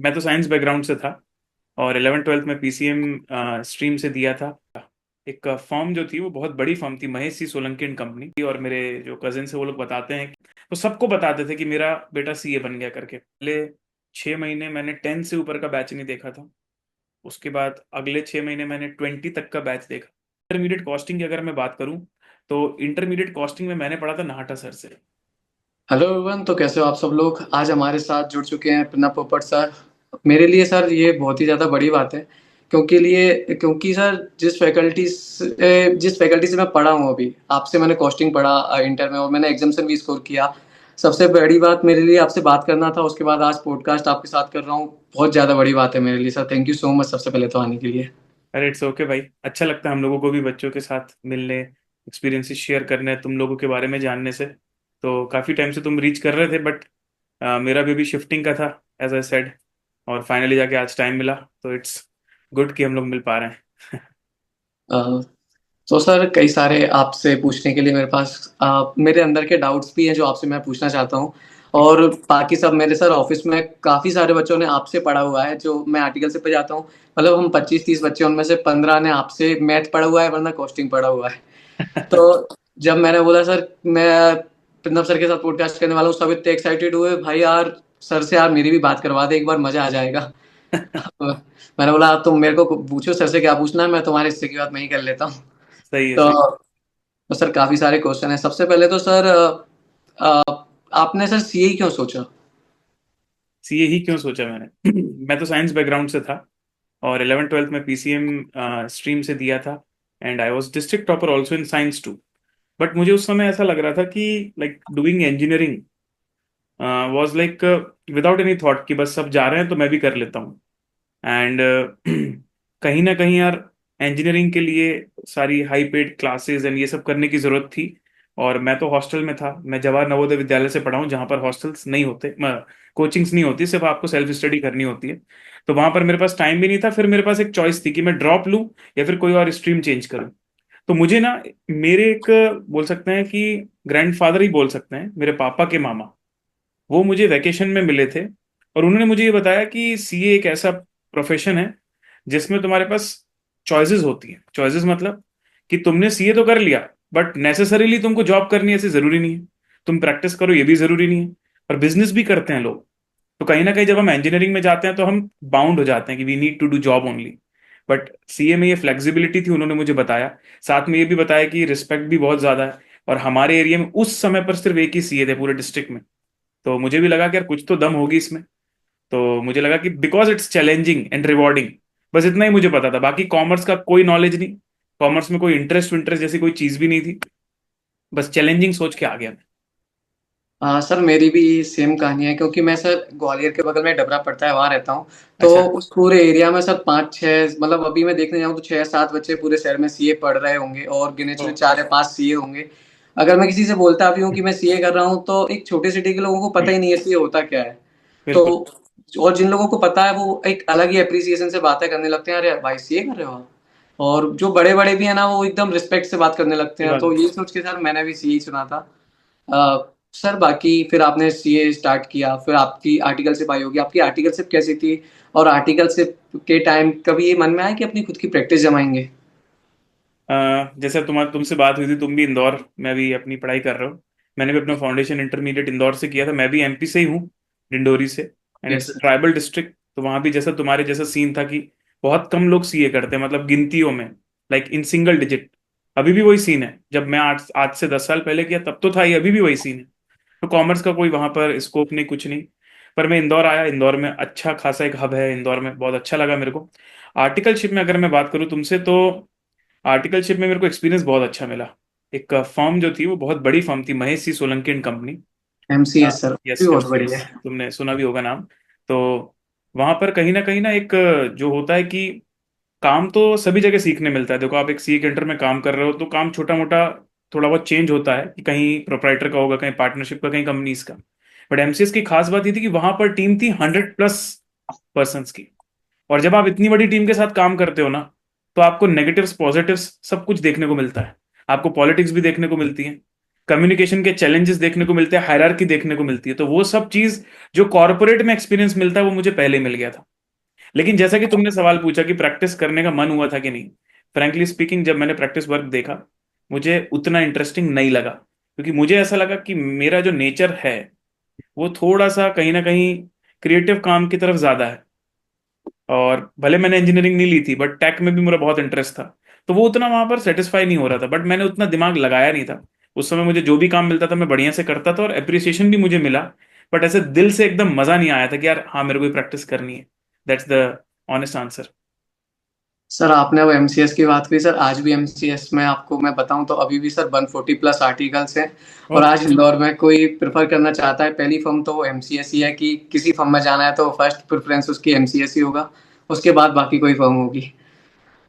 मैं तो science background से था और 11th 12th में पीसीएम स्ट्रीम से दिया था। एक फर्म जो थी वो बहुत बड़ी फर्म थी, Mahesh C Solanki and company थी। और मेरे जो कजिन से वो लोग बताते हैं, तो सबको बताते थे कि मेरा बेटा सीए बन गया करके। पहले 6 महीने मैंने 10 से ऊपर का बैच नहीं देखा था। उसके बाद अगले 6 महीने मैंने 20 तक का बैच देखा। इंटरमीडिएट कॉस्टिंग की अगर मैं बात करूं, तो इंटरमीडिएट कॉस्टिंग में मैंने पढ़ा था नाहटा सर से। Hello everyone. तो कैसे हो आप सब लोग? आज हमारे साथ जुड़ चुके हैं प्रणब पोपट सर। मेरे लिए सर ये बहुत ही ज़्यादा बड़ी बात है, क्योंकि सर जिस फैकल्टी से मैं पढ़ा हूँ अभी, आपसे मैंने कॉस्टिंग पढ़ा इंटर में, और मैंने एग्जाम्सन भी स्कोर किया। सबसे बड़ी बात मेरे लिए आपसे बात करना था, उसके बाद आज पॉडकास्ट आपके साथ कर रहा हूँ। बहुत ज़्यादा बड़ी बात है मेरे लिए sir. Thank you so much सबसे पहले तो आने के लिए। अरे इट्स ओके भाई, अच्छा लगता है हम लोगों को भी बच्चों के साथ मिलने, एक्सपीरियंसेस शेयर करने, तुम लोगों के बारे में जानने से। तो काफ़ी टाइम से तुम रीच कर रहे थे, बट मेरा भी अभी शिफ्टिंग का था, एज आई सेड। और फाइनली जाके आज टाइम मिला, तो इट्स गुड कि हम लोग मिल पा रहे हैं। अ, तो सर कई सारे आपसे पूछने के लिए मेरे पास मेरे अंदर के डाउट्स भी हैं जो आपसे मैं पूछना चाहता हूँ। और बाकी सब मेरे सर ऑफिस में काफ़ी सारे बच्चों ने आपसे पढ़ा हुआ है, जो मैं आर्टिकल से पे जाता हूँ। मतलब हम 25-30 बच्चे, उनमें से 15 ने आपसे मैथ पढ़ा हुआ है, वरना कॉस्टिंग पढ़ा हुआ है। तो जब मैंने बोला सर मैं प्रणब सर के साथ पॉडकास्ट करने वाला हूँ, सब इतने एक्साइटेड हुए, भाई यार सर से यार मेरी भी बात करवा दे एक बार, मजा आ जाएगा। तो मैंने बोला तुम मेरे को पूछो सर से क्या पूछना है, मैं तुम्हारे हिस्से की बात मैं ही कर लेता हूँ। सही है, तो सही। तो सर काफी सारे क्वेश्चन है। सबसे पहले तो सर आपने सर सीए क्यों सोचा? सीए ही क्यों सोचा मैंने? मैं तो साइंस बैकग्राउंड से था और 11th 12th में पीसीएम स्ट्रीम से दिया था। And I was district topper also in science too. But मुझे उस समय ऐसा लग रहा था कि like doing engineering was like without any thought कि बस सब जा रहे हैं तो मैं भी कर लेता हूँ। एंड कहीं ना कहीं यार, इंजीनियरिंग के लिए सारी हाई पेड क्लासेस एंड ये सब करने की जरूरत थी। और मैं तो हॉस्टल में था, मैं जवाहर नवोदय विद्यालय से पढ़ा हूँ, जहाँ पर हॉस्टल्स नहीं होते, कोचिंग्स नहीं होती, सिर्फ आपको सेल्फ स्टडी करनी होती है। तो वहां पर मेरे पास टाइम भी नहीं था, फिर मेरे पास एक चॉइस थी कि मैं ड्रॉप लूँ या फिर कोई और स्ट्रीम चेंज करूँ। तो मुझे ना, मेरे एक बोल सकते हैं कि ग्रैंडफादर ही बोल सकते हैं, मेरे पापा के मामा, वो मुझे वैकेशन में मिले थे। और उन्होंने मुझे ये बताया कि सीए एक ऐसा प्रोफेशन है जिसमें तुम्हारे पास चॉइसेस होती हैं। चॉइसेस मतलब कि तुमने सीए तो कर लिया, बट नेसेसरीली तुमको जॉब करनी ऐसे जरूरी नहीं है। तुम प्रैक्टिस करो ये भी जरूरी नहीं है। और बिजनेस भी करते हैं लोग। तो कहीं ना कहीं जब हम इंजीनियरिंग में जाते हैं तो हम बाउंड हो जाते हैं कि we need to do job only. But CA में ये फ्लेक्सिबिलिटी थी, उन्होंने मुझे बताया। साथ में ये भी बताया कि रिस्पेक्ट भी बहुत ज्यादा है। और हमारे एरिया में उस समय पर सिर्फ एक ही सीए थे पूरे डिस्ट्रिक्ट में। तो मुझे भी लगा कि यार कुछ तो दम होगी इसमें। तो मुझे लगा कि because it's challenging and rewarding, बस इतना ही मुझे पता था, बाकी कॉमर्स का कोई नॉलेज नहीं। कॉमर्स में कोई इंटरेस्ट विंटरेस्ट जैसी कोई चीज भी नहीं थी। बस चैलेंजिंग सोच के आ गया मैं। सर मेरी भी सेम कहानी है, क्योंकि मैं सर ग्वालियर के बगल में डबरा पड़ता है, वहाँ रहता हूँ। तो अच्छा। उस पूरे एरिया में सर 5-6, मतलब अभी मैं देखने जाऊँ तो 6 या 7 बच्चे पूरे शहर में सीए पढ़ रहे होंगे, और गिने ओ। चुने 4 या 5 सीए होंगे। अगर मैं किसी से बोलता भी हूँ कि मैं सीए कर रहा हूँ, तो एक छोटे सिटी के लोगों को पता ही नहीं है सीए होता क्या है। तो बिल्कुल। और जिन लोगों को पता है वो एक अलग ही अप्रिसिएशन से बातें करने लगते हैं, अरे भाई सीए कर रहे हो आप। और जो बड़े बड़े भी है ना, वो एकदम रिस्पेक्ट से बात करने लगते ये हैं। बात तो है। ये सोच के सर मैंने भी सीए चुना था। सर बाकी फिर आपने सीए स्टार्ट किया, फिर आपकी आर्टिकलशिप आई होगी। आपकी आर्टिकलशिप कैसी थी? और आर्टिकलशिप के टाइम कभी ये मन में आया कि अपनी खुद की प्रैक्टिस जमाएंगे? जैसे तुमसे बात हुई थी, तुम भी इंदौर में भी अपनी पढ़ाई कर रहे हो। मैंने भी अपना फाउंडेशन इंटरमीडिएट इंदौर से किया था, मैं भी एमपी से ही हूँ, डिंडोरी से। And yes it's sir. Tribal district, तो वहाँ भी जैसा तुम्हारे जैसा सीन था कि बहुत कम लोग सीए करते हैं, मतलब गिनतियों में, लाइक इन सिंगल डिजिट। अभी भी वही सीन है, जब मैं आज से 10 साल पहले किया तब तो था ही, अभी भी वही सीन है। तो कॉमर्स का कोई वहां पर स्कोप नहीं, कुछ नहीं। पर मैं इंदौर आया, इंदौर में अच्छा खासा एक हब है, इंदौर में बहुत अच्छा लगा मेरे को। आर्टिकलशिप में अगर मैं बात करूँ तुमसे, तो आर्टिकलशिप में मेरे को एक्सपीरियंस बहुत अच्छा मिला। एक फर्म जो थी वो बहुत बड़ी फर्म थी, Mahesh C Solanki and company. MCS sir भी यस, बहुत यस, बढ़िया यस, है। तुमने सुना भी होगा नाम। तो वहां पर कहीं ना एक जो होता है कि काम तो सभी जगह सीखने मिलता है। देखो, आप एक सीए के अंडर में काम कर रहे हो तो काम छोटा मोटा थोड़ा बहुत चेंज होता है कि कहीं प्रोप्राइटर का होगा, कहीं पार्टनरशिप का, कहीं कंपनीज का। बट एमसीएस की खास बात ये थी कि वहां पर टीम थी 100+ पर्सन की। और जब आप इतनी बड़ी टीम के साथ काम करते हो ना, तो आपको नेगेटिव्स पॉजिटिव्स सब कुछ देखने को मिलता है। आपको पॉलिटिक्स भी देखने को मिलती है। कम्युनिकेशन के चैलेंजेस देखने को मिलते हैं, हायरार्की देखने को मिलती है। तो वो सब चीज जो कॉर्पोरेट में एक्सपीरियंस मिलता है वो मुझे पहले मिल गया था। लेकिन जैसा कि तुमने सवाल पूछा कि प्रैक्टिस करने का मन हुआ था कि नहीं, फ्रैंकली स्पीकिंग जब मैंने प्रैक्टिस वर्क देखा मुझे उतना इंटरेस्टिंग नहीं लगा, क्योंकि मुझे ऐसा लगा कि मेरा जो नेचर है वो थोड़ा सा कहीं ना कहीं क्रिएटिव काम की तरफ ज्यादा है। और भले मैंने इंजीनियरिंग नहीं ली थी बट टेक में भी मेरा बहुत इंटरेस्ट था। तो वो उतना वहां पर सेटिस्फाई नहीं हो रहा था, बट मैंने उतना दिमाग लगाया नहीं था। उस समय मुझे जो भी काम मिलता था मैं बढ़िया से करता था और अप्रिसिएशन भी मुझे मिला। बट ऐसे दिल से एकदम मजा नहीं आया था कि यार हाँ मेरे को प्रैक्टिस करनी है। That's the honest answer. Sir आपने अब एमसीएस की बात करी सर, आज भी एमसीएस में आपको मैं बताऊं तो अभी भी सर 140 प्लस आर्टिकल्स हैं। और ओह। आज इंदौर में कोई प्रेफर करना चाहता है पहली फर्म तो वो एमसीएस ही है, कि किसी फर्म में जाना है तो फर्स्ट प्रेफरेंस उसकी एमसीएस ही होगा, उसके बाद बाकी कोई फर्म होगी।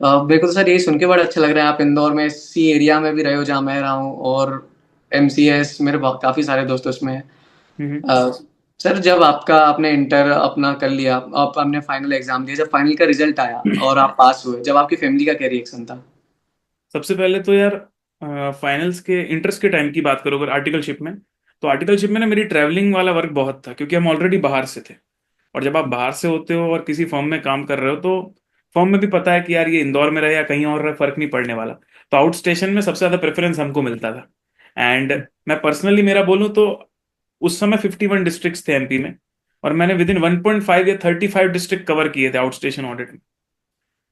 मेरे को तो सर यही सुन के बड़ा अच्छा लग रहा है, आप इंदौर में इसी एरिया में भी रहे हो जहाँ मैं रहा हूँ, और एमसीएस मेरे काफी सारे दोस्त उसमें हैं। हम्म। अ, सर जब आपका आपने इंटर अपना कर लिया, आप आपने फाइनल एग्जाम दिया, जब फाइनल का रिजल्ट आया और आप पास हुए, जब आपकी फैमिली का क्या रिएक्शन था? सबसे पहले तो यार फाइनल्स के इंटरेस्ट के टाइम की बात करो अगर आर्टिकलशिप में, तो आर्टिकलशिप में ना मेरी ट्रैवलिंग वाला वर्क बहुत था, क्योंकि हम ऑलरेडी बाहर से थे। और जब आप बाहर से होते हो और किसी फर्म में काम कर रहे हो तो फर्म में भी पता है कि यार ये इंदौर में रहे या कहीं और रहे फर्क नहीं पड़ने वाला। तो आउट स्टेशन में सबसे ज्यादा प्रेफरेंस हमको मिलता था। एंड मैं पर्सनली मेरा बोलूँ तो उस समय 51 डिस्ट्रिक्ट्स थे एमपी में, और मैंने विद इन 1.5 या 35 डिस्ट्रिक्ट कवर किए थे आउट स्टेशन ऑडिट में।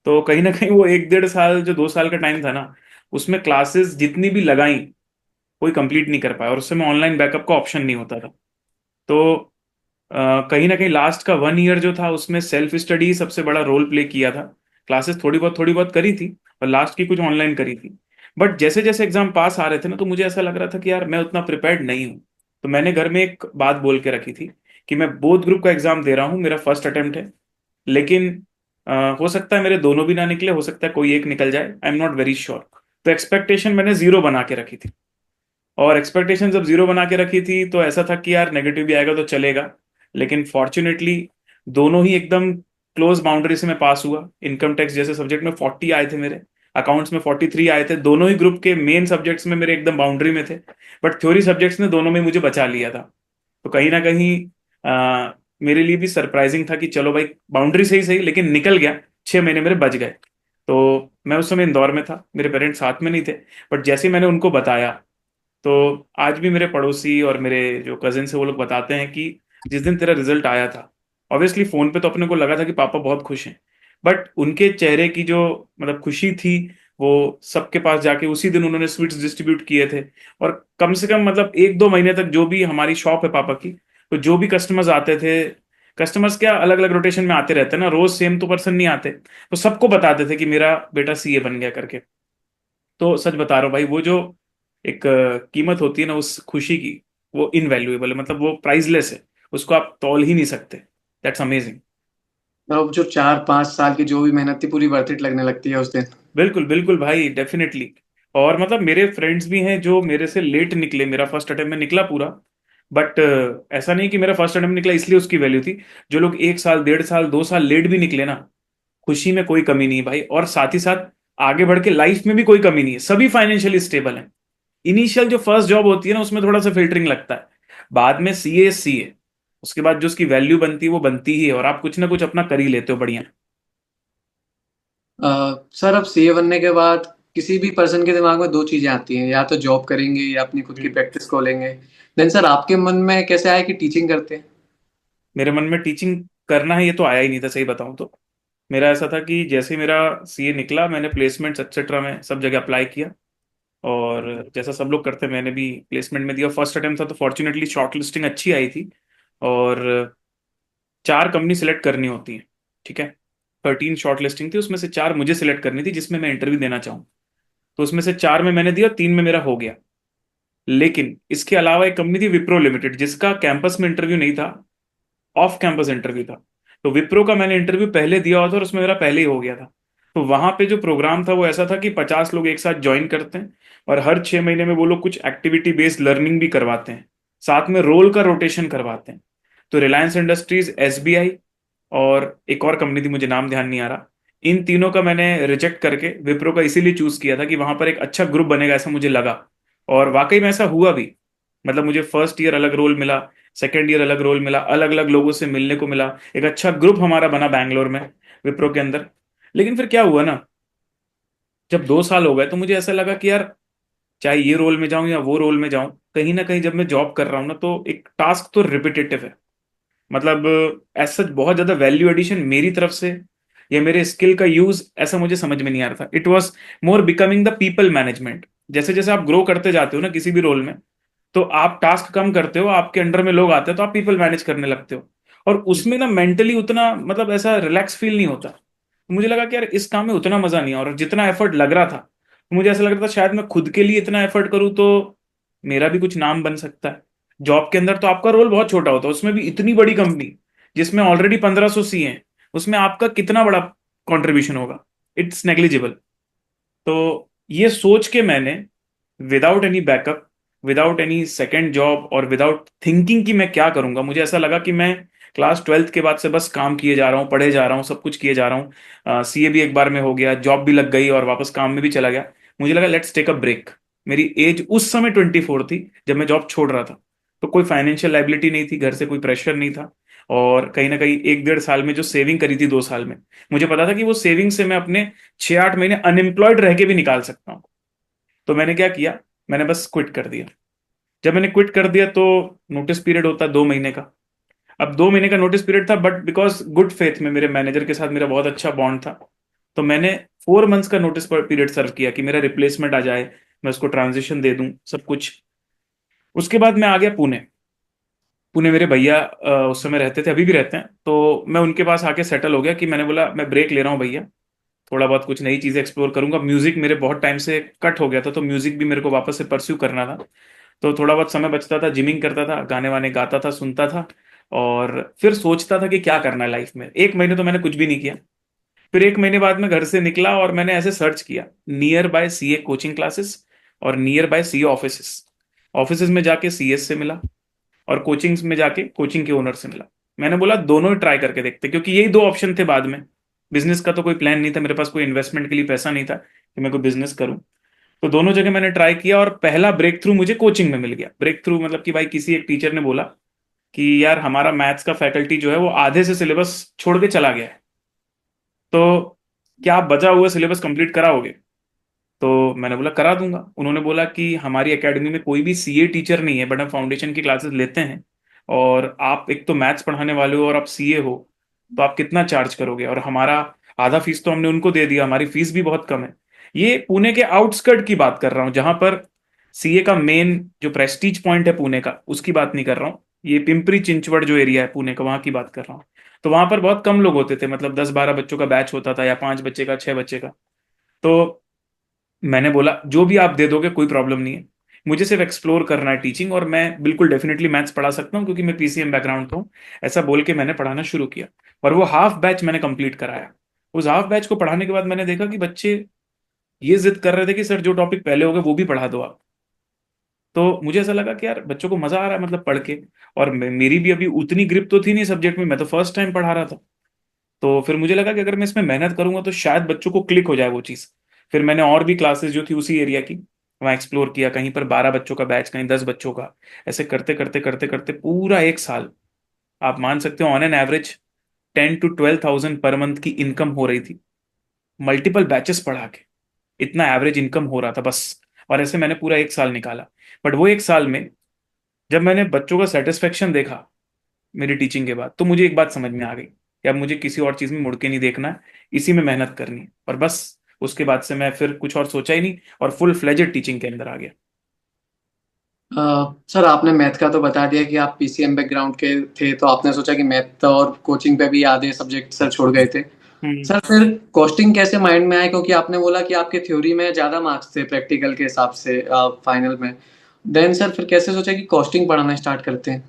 तो कहीं ना कहीं वो एक डेढ़ साल जो 2 साल का टाइम था ना, उसमें क्लासेस जितनी भी लगाई कोई कंप्लीट नहीं कर पाया, और उस समय ऑनलाइन बैकअप का ऑप्शन नहीं होता था। तो कहीं ना कहीं लास्ट का 1 ईयर जो था उसमें सेल्फ स्टडी सबसे बड़ा रोल प्ले किया था। क्लासेस थोड़ी बहुत करी थी, और लास्ट की कुछ ऑनलाइन करी थी। बट जैसे जैसे एग्जाम पास आ रहे थे ना, तो मुझे ऐसा लग रहा था कि यार मैं उतना प्रिपेयर्ड नहीं हूँ। तो मैंने घर में एक बात बोल के रखी थी कि मैं बोथ ग्रुप का एग्जाम दे रहा हूँ, मेरा फर्स्ट अटेम्प्ट है। लेकिन हो सकता है मेरे दोनों भी ना निकले, हो सकता है कोई एक निकल जाए, I am not very sure. तो एक्सपेक्टेशन मैंने जीरो बना के रखी थी। और एक्सपेक्टेशन जब जीरो बना के रखी थी तो ऐसा था कि यार नेगेटिव भी आएगा तो चलेगा। लेकिन फॉर्चुनेटली दोनों ही एकदम क्लोज बाउंड्री से मैं पास हुआ। इनकम टैक्स जैसे सब्जेक्ट में 40 आए थे मेरे, अकाउंट्स में 43 आए थे। दोनों ही ग्रुप के मेन सब्जेक्ट्स में मेरे एकदम बाउंड्री में थे। बट थ्योरी सब्जेक्ट्स ने दोनों में मुझे बचा लिया था। तो कहीं ना कहीं मेरे लिए भी सरप्राइजिंग था कि चलो भाई बाउंड्री सही सही लेकिन निकल गया। 6 महीने मेरे बच गए। तो मैं उस समय इंदौर में था, मेरे पेरेंट्स साथ में नहीं थे। बट जैसे ही मैंने उनको बताया, तो आज भी मेरे पड़ोसी और मेरे जो कजिन है वो लोग बताते हैं कि जिस दिन तेरा रिजल्ट आया था, ऑब्वियसली फोन पे तो अपने को लगा था कि पापा बहुत खुश हैं। बट उनके चेहरे की जो मतलब खुशी थी, वो सबके पास जाके उसी दिन उन्होंने स्वीट्स डिस्ट्रीब्यूट किए थे। और कम से कम मतलब 1-2 महीने तक जो भी हमारी शॉप है पापा की, तो जो भी कस्टमर्स आते थे, कस्टमर्स क्या अलग अलग रोटेशन में आते रहते हैं ना, रोज सेम तो पर्सन नहीं आते, तो सबको बताते थे कि मेरा बेटा सीए बन गया करके। तो सच बता रहा हूँ भाई, वो जो एक कीमत होती है ना उस खुशी की, वो इनवैल्यूएबल है, मतलब वो प्राइसलेस है। उसको आप तौल ही नहीं सकते। That's amazing. मतलब जो 4-5 साल की जो भी मेहनत थी पूरी वर्थ इट लगने लगती है उस दिन। बिल्कुल बिल्कुल भाई, डेफिनेटली। और मतलब मेरे फ्रेंड्स भी हैं जो मेरे से लेट निकले, मेरा फर्स्ट अटेम्प्ट में निकला पूरा। बट ऐसा नहीं कि मेरा फर्स्ट अटेम्प्ट निकला इसलिए उसकी वैल्यू थी। जो लोग 1 साल 1.5 साल 2 साल लेट भी निकले ना, खुशी में कोई कमी नहीं भाई, और साथ ही साथ आगे बढ़ के लाइफ में भी कोई कमी नहीं है, सभी फाइनेंशियली स्टेबल हैं। इनिशियल जो फर्स्ट जॉब होती है ना उसमें थोड़ा सा फिल्टरिंग लगता है, बाद में सीए सीए, उसके बाद जो उसकी वैल्यू बनती है वो बनती ही है, और आप कुछ ना कुछ अपना कर ही लेते हो बढ़िया। सर अब सीए बनने के बाद किसी भी पर्सन के दिमाग में दो चीजें आती हैं, या तो जॉब करेंगे या अपनी खुद की हम्म। प्रैक्टिस खोलेंगे। देन सर आपके मन में कैसे आया कि टीचिंग करते हैं? मेरे मन में टीचिंग करना है ये तो आया ही नहीं था, सही बताऊं तो। मेरा ऐसा था कि जैसे ही मेरा सीए निकला मैंने प्लेसमेंट्स एक्सेट्रा में सब जगह अप्लाई किया। और जैसा सब लोग करते हैं मैंने भी प्लेसमेंट में दिया। फर्स्ट अटेम्प्ट था तो फॉर्चुनेटली शॉर्ट लिस्टिंग अच्छी आई थी। और 4 कंपनी सिलेक्ट करनी होती है, ठीक है। 13 शॉर्ट लिस्टिंग थी, उसमें से 4 मुझे सिलेक्ट करनी थी जिसमें मैं इंटरव्यू देना चाहूँ। तो उसमें से 4 में मैंने दिया, 3 में मेरा हो गया। लेकिन इसके अलावा एक कंपनी थी विप्रो लिमिटेड, जिसका कैंपस में इंटरव्यू नहीं था, ऑफ कैंपस इंटरव्यू था। तो विप्रो का मैंने इंटरव्यू पहले दिया हुआ था और उसमें मेरा पहले ही हो गया था। तो वहां पे जो प्रोग्राम था वो ऐसा था कि 50 लोग एक साथ ज्वाइन करते हैं, और हर 6 महीने में वो लोग कुछ एक्टिविटी बेस्ड लर्निंग भी करवाते हैं, साथ में रोल का रोटेशन करवाते हैं। तो रिलायंस इंडस्ट्रीज, एसबीआई, और एक और कंपनी थी मुझे नाम ध्यान नहीं आ रहा, इन तीनों का मैंने रिजेक्ट करके विप्रो का इसीलिए चूज किया था कि वहां पर एक अच्छा ग्रुप बनेगा ऐसा मुझे लगा। और वाकई में ऐसा हुआ भी। मतलब मुझे फर्स्ट ईयर अलग रोल मिला, सेकेंड ईयर अलग रोल मिला, अलग अलग लोगों से मिलने को मिला, एक अच्छा ग्रुप हमारा बना बैंगलोर में, विप्रो के अंदर। लेकिन फिर क्या हुआ ना, जब 2 साल हो गए तो मुझे ऐसा लगा कि यार, चाहे ये रोल में जाऊं या वो रोल में जाऊं, कहीं ना कहीं जब मैं जॉब कर रहा हूं ना, तो एक टास्क तो रिपीटेटिव है। मतलब ऐसा बहुत ज्यादा वैल्यू एडिशन मेरी तरफ से या मेरे स्किल का यूज ऐसा मुझे समझ में नहीं आ रहा था। It was more becoming the people management. जैसे जैसे आप ग्रो करते जाते हो ना किसी भी रोल में, तो आप टास्क कम करते हो, आपके अंडर में लोग आते हैं, तो आप पीपल मैनेज करने लगते हो। और उसमें ना मेंटली उतना मतलब ऐसा रिलैक्स फील नहीं होता। तो मुझे लगा कि यार इस काम में उतना मजा नहीं है, और जितना एफर्ट लग रहा था, तो मुझे ऐसा लग रहा था शायद मैं खुद के लिए इतना एफर्ट करूँ तो मेरा भी कुछ नाम बन सकता है। जॉब के अंदर तो आपका रोल बहुत छोटा होता है, उसमें भी इतनी बड़ी कंपनी जिसमें ऑलरेडी 1500 सी हैं, उसमें आपका कितना बड़ा कंट्रीब्यूशन होगा? It's negligible. तो ये सोच के मैंने, without any backup, without any second job और विदाउट थिंकिंग कि मैं क्या करूंगा, मुझे ऐसा लगा कि मैं क्लास 12th के बाद से बस काम किए जा रहा हूँ, पढ़े जा रहा हूँ, सब कुछ किए जा रहा हूँ। सीए भी एक बार में हो गया, जॉब भी लग गई और वापस काम में भी चला गया। मुझे लगा लेट्स टेक अ ब्रेक। मेरी एज उस समय 24 थी जब मैं जॉब छोड़ रहा था। तो कोई फाइनेंशियल लाइबिलिटी नहीं थी, घर से कोई प्रेशर नहीं था। और कहीं ना कहीं 1 डेढ़ साल में जो सेविंग करी थी 2 साल में, मुझे पता था कि वो सेविंग से मैं अपने 6 8 महीने अनएम्प्लॉयड रह के भी निकाल सकता हूँ। तो मैंने क्या किया, मैंने बस क्विट कर दिया। जब मैंने क्विट कर दिया तो नोटिस पीरियड होता है 2 महीने का। अब 2 महीने का नोटिस पीरियड था, बट बिकॉज गुड फेथ में मेरे मैनेजर के साथ मेरा बहुत अच्छा बॉन्ड था, तो मैंने 4 मंथ्स का नोटिस पीरियड सर्व किया कि मेरा रिप्लेसमेंट आ जाए, मैं उसको ट्रांजिशन दे दूं सब कुछ। उसके बाद मैं आ गया पुणे। पुणे मेरे भैया उस समय रहते थे, अभी भी रहते हैं, तो मैं उनके पास आके सेटल हो गया कि मैंने बोला मैं ब्रेक ले रहा हूँ भैया, थोड़ा बहुत कुछ नई चीजें एक्सप्लोर करूंगा। म्यूजिक मेरे बहुत टाइम से कट हो गया था, तो म्यूजिक भी मेरे को वापस से परस्यू करना था। तो थोड़ा बहुत समय बचता था, जिमिंग करता था, गाने वाने गाता था, सुनता था। और फिर सोचता था कि क्या करना है लाइफ में। 1 महीने तो मैंने कुछ भी नहीं किया। फिर 1 महीने बाद मैं घर से निकला और मैंने ऐसे सर्च किया nearby CA coaching classes और nearby CA offices. Offices में जाके सीएस से मिला, और कोचिंग्स में जाके कोचिंग के ओनर से मिला। मैंने बोला दोनों ही ट्राई करके देखते, क्योंकि यही दो ऑप्शन थे बाद में। बिजनेस का तो कोई प्लान नहीं था मेरे पास, कोई इन्वेस्टमेंट के लिए पैसा नहीं था कि मैं कोई बिजनेस करूं। तो दोनों जगह मैंने ट्राई किया, और पहला ब्रेक थ्रू मुझे कोचिंग में मिल गया। ब्रेक थ्रू मतलब कि भाई किसी एक टीचर ने बोला कि यार हमारा मैथ्स का फैकल्टी जो है वो आधे से सिलेबस छोड़ के चला गया है, तो क्या आप बचा हुआ सिलेबस कंप्लीट कराओगे? तो मैंने बोला करा दूंगा। उन्होंने बोला कि हमारी एकेडमी में कोई भी सीए टीचर नहीं है, बट हम फाउंडेशन की क्लासेस लेते हैं, और आप एक तो मैथ्स पढ़ाने वाले हो और आप सीए हो, तो आप कितना चार्ज करोगे? और हमारा आधा फीस तो हमने उनको दे दिया, हमारी फीस भी बहुत कम है। ये पुणे के आउटस्कर्ट की बात कर रहा हूँ, जहां पर सीए का मेन जो प्रेस्टीज पॉइंट है पुणे का, उसकी बात नहीं कर रहा हूँ। ये पिंपरी चिंचवड़ जो एरिया है पुणे का, वहां की बात कर रहा हूँ। तो वहां पर बहुत कम लोग होते थे, मतलब 10 12 बच्चों का बैच होता था, या 5 बच्चे का, 6 बच्चे का। तो मैंने बोला जो भी आप दे दोगे कोई प्रॉब्लम नहीं है, मुझे सिर्फ एक्सप्लोर करना है टीचिंग, और मैं बिल्कुल डेफिनेटली मैथ्स पढ़ा सकता हूँ क्योंकि मैं पीसीएम बैकग्राउंड तो हूँ। ऐसा बोल के मैंने पढ़ाना शुरू किया, और वो हाफ बैच मैंने कंप्लीट कराया। उस हाफ बैच को पढ़ाने के बाद मैंने देखा कि बच्चे ये जिद कर रहे थे कि सर जो टॉपिक पहले हो गए वो भी पढ़ा दो आप। तो मुझे ऐसा लगा कि यार बच्चों को मजा आ रहा है मतलब पढ़ के। और मेरी भी अभी उतनी ग्रिप तो थी नहीं सब्जेक्ट में, मैं तो फर्स्ट टाइम पढ़ा रहा था। तो फिर मुझे लगा कि अगर मैं इसमें मेहनत करूंगा तो शायद बच्चों को क्लिक हो जाए वो चीज़। फिर मैंने और भी क्लासेस जो थी उसी एरिया की वहाँ एक्सप्लोर किया, कहीं पर 12 बच्चों का बैच, कहीं 10 बच्चों का। ऐसे करते करते करते करते पूरा 1 साल, आप मान सकते हो on an average 10 to 12 thousand per month की इनकम हो रही थी, मल्टीपल बैचेस पढ़ा के। इतना एवरेज इनकम हो रहा था बस। और ऐसे मैंने पूरा 1 साल निकाला। बट वो 1 साल में जब मैंने बच्चों का सेटिस्फेक्शन देखा मेरी टीचिंग के बाद, तो मुझे एक बात समझ में आ गई कि अब मुझे किसी और चीज में मुड़ के नहीं देखना है, इसी में मेहनत करनी है। और बस उसके बाद से मैं फिर कुछ और सोचा ही नहीं, और फुल फ्लेजेड टीचिंग के अंदर आ गया। सर आपने मैथ का तो बता दिया कि आप पीसीएम बैकग्राउंड के थे, तो आपने सोचा कि मैथ और कोचिंग पे भी आधे सब्जेक्ट सर छोड़ गए थे। हम्म। सर फिर कॉस्टिंग कैसे माइंड में आया, क्योंकि आपने बोला कि आपके थ्योरी में ज़्यादा मार्क्स थे प्रैक्टिकल के हिसाब से फाइनल में। देन सर फिर कैसे सोचा कि कॉस्टिंग पढ़ाना स्टार्ट करते हैं।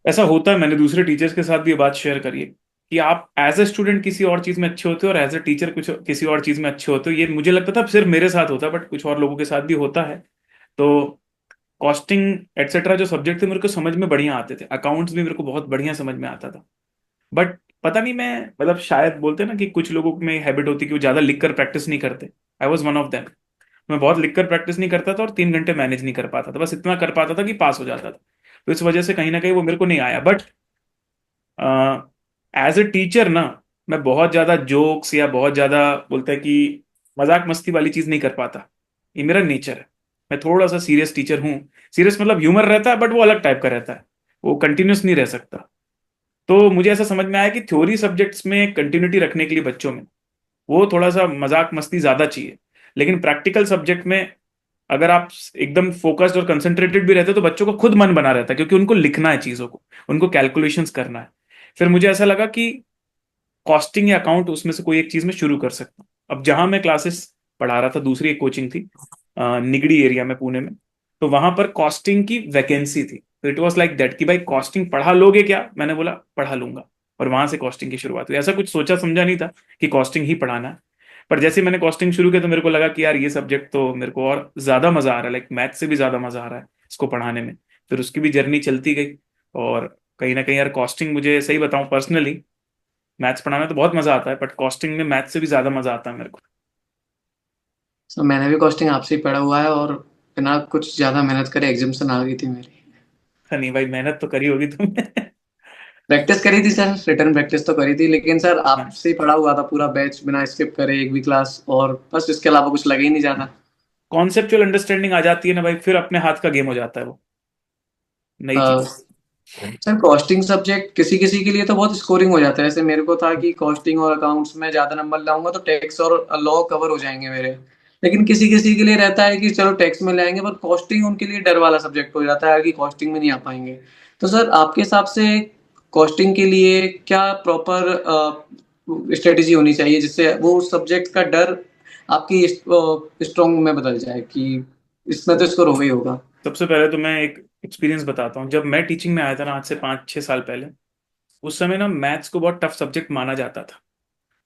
ऐसा होता है, मैंने दूसरे टीचर्स के साथ भी ये बात शेयर करी है कि आप एज ए स्टूडेंट किसी और चीज में अच्छे होते हो और एज ए टीचर कुछ किसी और चीज में अच्छे होते हो। ये मुझे लगता था सिर्फ मेरे साथ होता है, बट कुछ और लोगों के साथ भी होता है। तो कॉस्टिंग एटसेट्रा जो सब्जेक्ट थे मेरे को समझ में बढ़िया आते थे, अकाउंट्स भी मेरे को बहुत बढ़िया समझ में आता था। बट पता नहीं, मैं मतलब शायद बोलते हैं ना कि कुछ लोगों में हैबिट होती है कि वो ज्यादा लिख कर प्रैक्टिस नहीं करते। I was one of them. मैं बहुत लिखकर प्रैक्टिस नहीं करता था और 3 घंटे मैनेज नहीं कर पाता था, बस इतना कर पाता था कि पास हो जाता था। तो इस वजह से कहीं ना कहीं वो मेरे को नहीं आया। बट एज ए टीचर ना, मैं बहुत ज्यादा जोक्स या बहुत ज्यादा बोलते हैं कि मजाक मस्ती वाली चीज नहीं कर पाता। ये मेरा नेचर है। मैं थोड़ा सा सीरियस टीचर हूँ। सीरियस मतलब ह्यूमर रहता है, बट वो अलग टाइप का रहता है, वो कंटिन्यूस नहीं रह सकता। तो मुझे ऐसा समझ में आया कि थ्योरी सब्जेक्ट्स में कंटिन्यूटी रखने के लिए बच्चों में वो थोड़ा सा मजाक मस्ती ज्यादा चाहिए। लेकिन प्रैक्टिकल सब्जेक्ट में अगर आप एकदम फोकस्ड और कंसंट्रेटेड भी रहते तो बच्चों को खुद मन बना रहता है, क्योंकि उनको लिखना है चीजों को, उनको कैलकुलेशंस करना है। फिर मुझे ऐसा लगा कि कॉस्टिंग या अकाउंट उसमें से कोई एक चीज में शुरू कर सकता हूँ। अब जहां मैं क्लासेस पढ़ा रहा था, दूसरी एक कोचिंग थी निगड़ी एरिया में, पुणे में। तो वहां पर कॉस्टिंग की वैकेंसी थी। तो इट वाज लाइक दैट कि भाई कॉस्टिंग पढ़ा लोगे क्या, मैंने बोला पढ़ा लूंगा। और वहां से कॉस्टिंग की शुरुआत हुई। ऐसा कुछ सोचा समझा नहीं था कि कॉस्टिंग ही पढ़ाना है। पर जैसे मैंने कॉस्टिंग शुरू किया तो मेरे को लगा कि यार ये सब्जेक्ट तो मेरे को और ज्यादा मजा आ रहा है, लाइक मैथ से भी ज्यादा मजा आ रहा है इसको पढ़ाने में। फिर उसकी भी जर्नी चलती गई। और कहीं ना कहीं यार कॉस्टिंग, मुझे सही बताऊं पर्सनली, मैथ्स पढ़ाना तो बहुत मजा आता है, बट कॉस्टिंग में मैथ्स से भी ज्यादा मजा आता है मेरे को। सर मैंने भी कॉस्टिंग आपसे ही पढ़ा हुआ है, और बिना कुछ ज्यादा मेहनत करे एग्जाम्सन आ गई थी मेरी। नहीं भाई, मेहनत तो करी होगी तुमने। प्रैक्टिस करी थी सर, रिटर्न प्रैक्टिस तो करी थी, लेकिन सर हाँ, आपसे ही पढ़ा हुआ था पूरा बैच बिना स्किप करे एक भी क्लास, और बस इसके अलावा कुछ लगे ही नहीं जाता। कॉन्सेप्चुअल अंडरस्टैंडिंग आ जाती है ना भाई, फिर अपने हाथ का गेम हो जाता है वो, नई अ, चीज। सर कॉस्टिंग सब्जेक्ट किसी किसी के लिए तो बहुत स्कोरिंग हो जाता है, जैसे मेरे को था कि कॉस्टिंग और अकाउंट्स में ज्यादा नंबर लाऊंगा तो टैक्स और लॉ कवर हो जाएंगे मेरे। लेकिन किसी किसी के लिए रहता है कि चलो टैक्स में लाएंगे, पर कॉस्टिंग उनके लिए डर वाला सब्जेक्ट हो जाता है कि कॉस्टिंग में नहीं आ पाएंगे। तो सर आपके हिसाब से कॉस्टिंग के लिए क्या प्रॉपर स्ट्रेटेजी होनी चाहिए जिससे वो सब्जेक्ट का डर आपकी स्ट्रॉन्ग में बदल जाए कि इसमें तो स्कोर होगा ही होगा। सबसे पहले तो मैं एक एक्सपीरियंस बताता हूँ। जब मैं टीचिंग में आया था ना, आज से 5-6 साल पहले, उस समय ना मैथ्स को बहुत टफ सब्जेक्ट माना जाता था।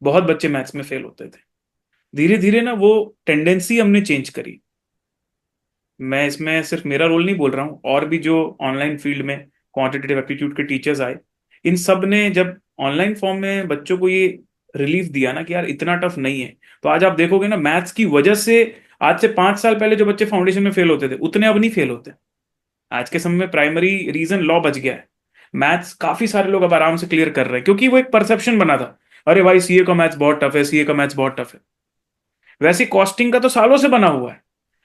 बहुत बच्चे मैथ्स में फेल होते थे। धीरे धीरे ना वो टेंडेंसी हमने चेंज करी। मैं इसमें सिर्फ मेरा रोल नहीं बोल रहा हूँ, और भी जो ऑनलाइन फील्ड में क्वांटिटेटिव एप्टीट्यूड के टीचर्स आए, इन सब ने जब ऑनलाइन फॉर्म में बच्चों को ये रिलीफ दिया ना कि यार इतना टफ नहीं है, तो आज आप देखोगे ना मैथ्स की वजह से आज से 5 साल पहले जो बच्चे फाउंडेशन में फेल होते थे उतने अब नहीं फेल होते। आज के समय में प्राइमरी रीजन लॉ बच गया है। मैथ्स काफी सारे लोग अब आराम से क्लियर कर रहे हैं, क्योंकि वो एक परसेप्शन बना था, अरे भाई सीए का मैथ्स बहुत टफ है, सीए का मैथ्स बहुत टफ है। वैसे कॉस्टिंग का तो सालों से बना हुआ है।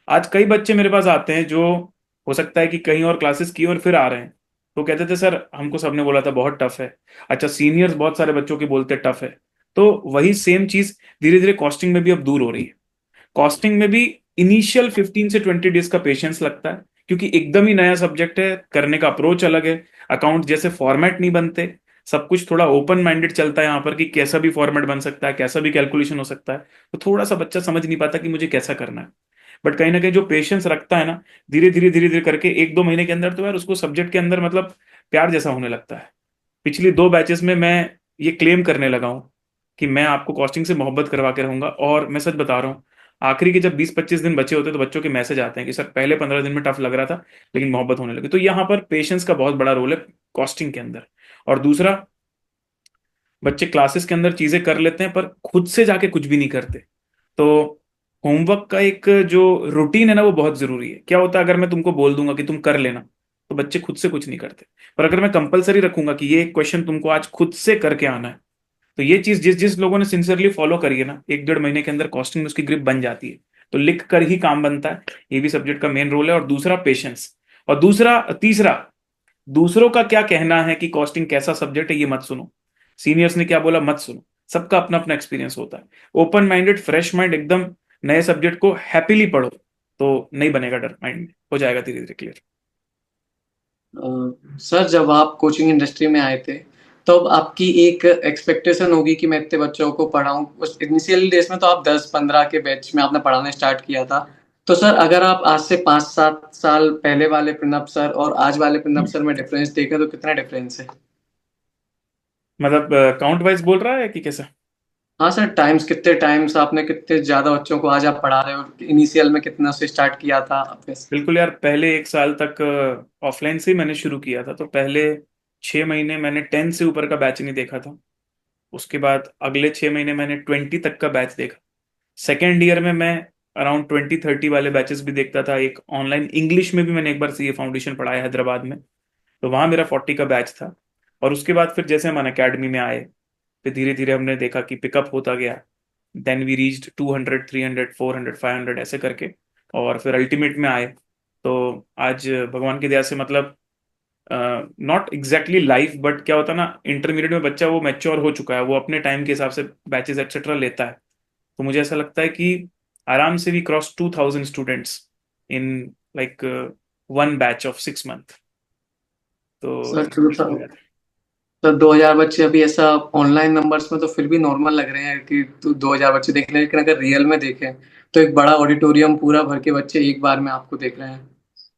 आज कई बच्चे मेरे पास आते हैं जो हो सकता है कि कहीं और क्लासेस की और फिर आ रहे हैं, तो कहते थे सर हमको सबने बोला था बहुत टफ है। अच्छा, सीनियर्स बहुत सारे बच्चों के बोलते टफ है। तो वही सेम चीज धीरे धीरे कॉस्टिंग में भी अब दूर हो रही है। कॉस्टिंग में भी इनिशियल 15 से 20 डेज का पेशेंस लगता है, क्योंकि एकदम ही नया सब्जेक्ट है, करने का अप्रोच अलग है। अकाउंट जैसे फॉर्मेट नहीं बनते। सब कुछ थोड़ा ओपन माइंडेड चलता है यहाँ पर कि कैसा भी फॉर्मेट बन सकता है, कैसा भी कैलकुलेशन हो सकता है। तो थोड़ा सा बच्चा समझ नहीं पाता कि मुझे कैसा करना है। बट कहीं ना कहीं जो पेशेंस रखता है ना, धीरे धीरे करके 1-2 महीने के अंदर तो यार उसको सब्जेक्ट के अंदर मतलब प्यार जैसा होने लगता है। पिछली 2 बैचेस में मैं ये क्लेम करने लगा हूँ कि मैं आपको कॉस्टिंग से मोहब्बत करवा के रहूंगा। और मैं सच बता रहा हूँ, आखिरी के जब 20-25 दिन बचे होते हैं तो बच्चों के मैसेज आते हैं कि सर पहले 15 दिन में टफ लग रहा था, लेकिन मोहब्बत होने लगी। तो यहाँ पर पेशेंस का बहुत बड़ा रोल है कॉस्टिंग के अंदर। और दूसरा, बच्चे क्लासेस के अंदर चीजें कर लेते हैं पर खुद से जाके कुछ भी नहीं करते। तो होमवर्क का एक जो रूटीन है ना, वो बहुत जरूरी है। क्या होता है अगर मैं तुमको बोल दूंगा कि तुम कर लेना, तो बच्चे खुद से कुछ नहीं करते। पर अगर मैं कंपलसरी रखूंगा कि ये एक क्वेश्चन तुमको आज खुद से करके आना है, तो ये चीज जिस जिस लोगों ने सिंसियरली फॉलो करी है ना, 1-1.5 महीने के अंदर कॉस्टिंग में उसकी ग्रिप बन जाती है। तो लिख कर ही काम बनता है। ये भी सब्जेक्ट का मेन रोल है। और दूसरा पेशेंस। और दूसरा तीसरा, दूसरों का क्या कहना है कि कॉस्टिंग कैसा सब्जेक्ट है ये मत सुनो। सीनियर्स ने क्या बोला मत सुनो। सबका अपना अपना एक्सपीरियंस होता है। ओपन माइंडेड फ्रेश माइंड एकदम नए सब्जेक्ट को हैप्पीली पढ़ो, तो नहीं बनेगा डर, माइंड में हो जाएगा धीरे धीरे क्लियर। सर जब आप कोचिंग इंडस्ट्री में आए थे, तब आपकी एक एक्सपेक्टेशन होगी कि मैं इतने बच्चों को पढ़ाऊं। उस इनिशियल डेज में तो आप 10-15 के बैच में आपने पढ़ाना स्टार्ट किया था। तो सर अगर आप आज से 5-7 साल पहले वाले प्रणब सर और आज वाले प्रणब सर में डिफरेंस देखें तो कितना डिफरेंस है? मतलब काउंट वाइज बोल रहा है कि कैसा? हाँ सर, टाइम्स कितने टाइम्स आपने कितने ज्यादा बच्चों को आज आप पढ़ा रहे हो, इनिशियल में कितना से स्टार्ट किया था आप कैसे? बिल्कुल यार, पहले 1 साल तक ऑफलाइन से ही मैंने शुरू किया था। तो पहले 6 महीने मैंने 10 से ऊपर का बैच नहीं देखा था। उसके बाद अगले 6 महीने मैंने 20 तक का बैच देखा। सेकेंड ईयर में मैं अराउंड 20-30 वाले बैचेस भी देखता था। एक ऑनलाइन इंग्लिश में भी मैंने एक बार सीए फाउंडेशन पढ़ाया हैदराबाद में, तो वहाँ मेरा 40 का बैच था। और उसके बाद फिर जैसे हम अकेडमी में आए, फिर धीरे धीरे हमने देखा कि पिकअप होता गया। देन वी रीच्ड 200, 300, 400, 500 ऐसे करके, और फिर अल्टीमेट में आए। तो आज भगवान की दया से मतलब नॉट एग्जैक्टली लाइफ, बट क्या होता है ना, इंटरमीडिएट में बच्चा वो मैच्योर हो चुका है, वो अपने टाइम के हिसाब से बैचेस एक्सेट्रा लेता है। तो मुझे ऐसा लगता है कि आराम से भी cross 2000 students in like one batch of 6 month. तो सर ट्रू था। हो गया था। तो 2000 बच्चे अभी ऐसा ऑनलाइन नंबर्स में तो फिर भी नॉर्मल लग रहे हैं कि तो 2000 बच्चे देख रहे हैं, लेकिन अगर रियल में देखें तो एक बड़ा ऑडिटोरियम पूरा भर के बच्चे एक बार में आपको देख रहे हैं।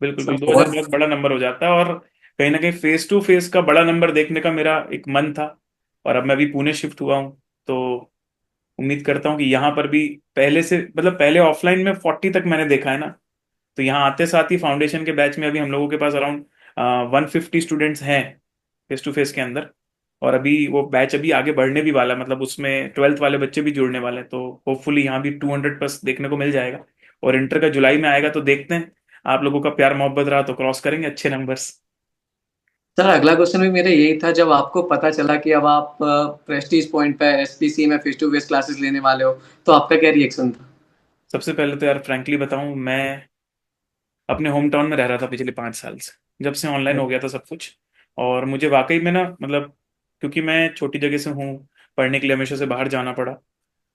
बिल्कुल सब बिल्कुल, 2000 बहुत। बहुत बड़ा नंबर हो जाता है। और कहीं ना कहीं फेस टू फेस का बड़ा नंबर देखने का मेरा एक मन था। और अब मैं भी पुणे शिफ्ट हुआ हूँ, तो उम्मीद करता हूँ कि यहाँ पर भी पहले से, मतलब पहले ऑफलाइन में 40 तक मैंने देखा है ना, तो यहाँ आते साथ ही फाउंडेशन के बैच में अभी हम लोगों के पास अराउंड 150 स्टूडेंट्स हैं फेस टू फेस के अंदर। और अभी वो बैच अभी आगे बढ़ने भी वाला है, मतलब उसमें 12th वाले बच्चे भी जुड़ने वाले हैं, तो होपफुली यहाँ भी 200 प्लस देखने को मिल जाएगा। और इंटर का जुलाई में आएगा, तो देखते हैं, आप लोगों का प्यार मोहब्बत रहा तो क्रॉस करेंगे अच्छे नंबर्स। सर अगला क्वेश्चन भी मेरा यही था, जब आपको पता चला कि अब आप प्रेस्टीज पॉइंट पे एसपीसी में फेस टू फेस क्लासेस लेने वाले हो, तो आपका क्या रिएक्शन था? सबसे पहले तो यार फ्रैंकली बताऊं, मैं अपने होम टाउन में रह रहा था पिछले 5 साल से, जब से ऑनलाइन हो गया था सब कुछ। और मुझे वाकई में ना, मतलब क्योंकि मैं छोटी जगह से हूँ, पढ़ने के लिए हमेशा से बाहर जाना पड़ा,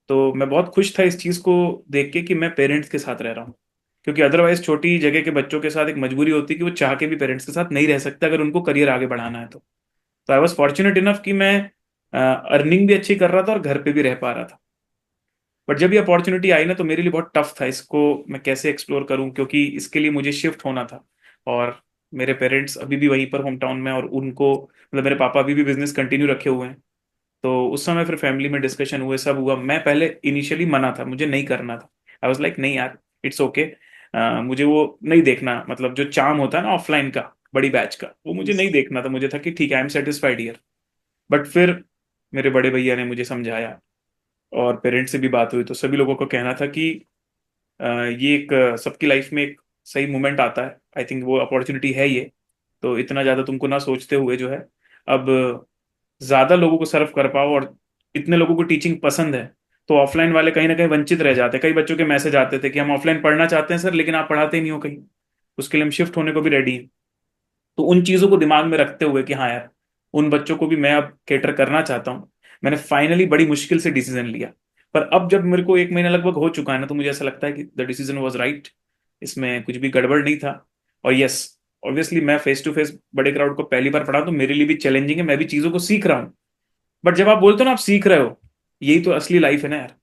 तो मैं बहुत खुश था इस चीज़ को देख के कि मैं पेरेंट्स के साथ रह रहा हूँ। क्योंकि अदरवाइज छोटी जगह के बच्चों के साथ एक मजबूरी होती है कि वो चाह के भी पेरेंट्स के साथ नहीं रह सकते अगर उनको करियर आगे बढ़ाना है तो आई वॉज फॉर्चुनेट इनफ कि मैं अर्निंग भी अच्छी कर रहा था और घर पे भी रह पा रहा था। बट जब ये अपॉर्चुनिटी आई ना, तो मेरे लिए बहुत टफ था इसको मैं कैसे एक्सप्लोर करूं, क्योंकि इसके लिए मुझे शिफ्ट होना था। और मेरे पेरेंट्स अभी भी वहीं पर होम टाउन में, और उनको मतलब मेरे पापा अभी भी बिजनेस कंटिन्यू रखे हुए हैं। तो उस समय फिर फैमिली में डिस्कशन हुए, सब हुआ। मैं पहले इनिशियली मना था, मुझे नहीं करना था। आई वॉज लाइक नहीं यार, इट्स ओके। मुझे वो नहीं देखना, मतलब जो चार्म होता है ना ऑफलाइन का, बड़ी बैच का, वो मुझे नहीं देखना था। मुझे था कि ठीक है, I am satisfied here. But फिर मेरे बड़े भैया ने मुझे समझाया, और पेरेंट्स से भी बात हुई, तो सभी लोगों को कहना था कि ये एक सबकी लाइफ में एक सही मोमेंट आता है, आई थिंक वो अपॉर्चुनिटी है ये। तो इतना ज़्यादा तुमको ना सोचते हुए जो है, अब ज़्यादा लोगों को सर्व कर पाओ, और इतने लोगों को टीचिंग पसंद है, तो ऑफलाइन वाले कहीं ना कहीं वंचित रह जाते हैं। कई बच्चों के मैसेज आते थे कि हम ऑफलाइन पढ़ना चाहते हैं सर, लेकिन आप पढ़ाते ही नहीं हो कहीं। उसके लिए हम शिफ्ट होने को भी रेडी हैं। तो उन चीज़ों को दिमाग में रखते हुए कि हाँ यार, उन बच्चों को भी मैं अब केटर करना चाहता हूँ, मैंने फाइनली बड़ी मुश्किल से डिसीजन लिया। पर अब जब मेरे को 1 महीना लगभग हो चुका है ना, तो मुझे ऐसा लगता है कि द डिसीजन वॉज राइट। इसमें कुछ भी गड़बड़ नहीं था। और यस, ऑब्वियसली मैं फेस टू फेस बड़े क्राउड को पहली बार पढ़ा, तो मेरे लिए भी चैलेंजिंग है, मैं भी चीज़ों को सीख रहा हूँ। बट जब आप बोलते हो ना आप सीख रहे हो, यही तो असली लाइफ है ना यार।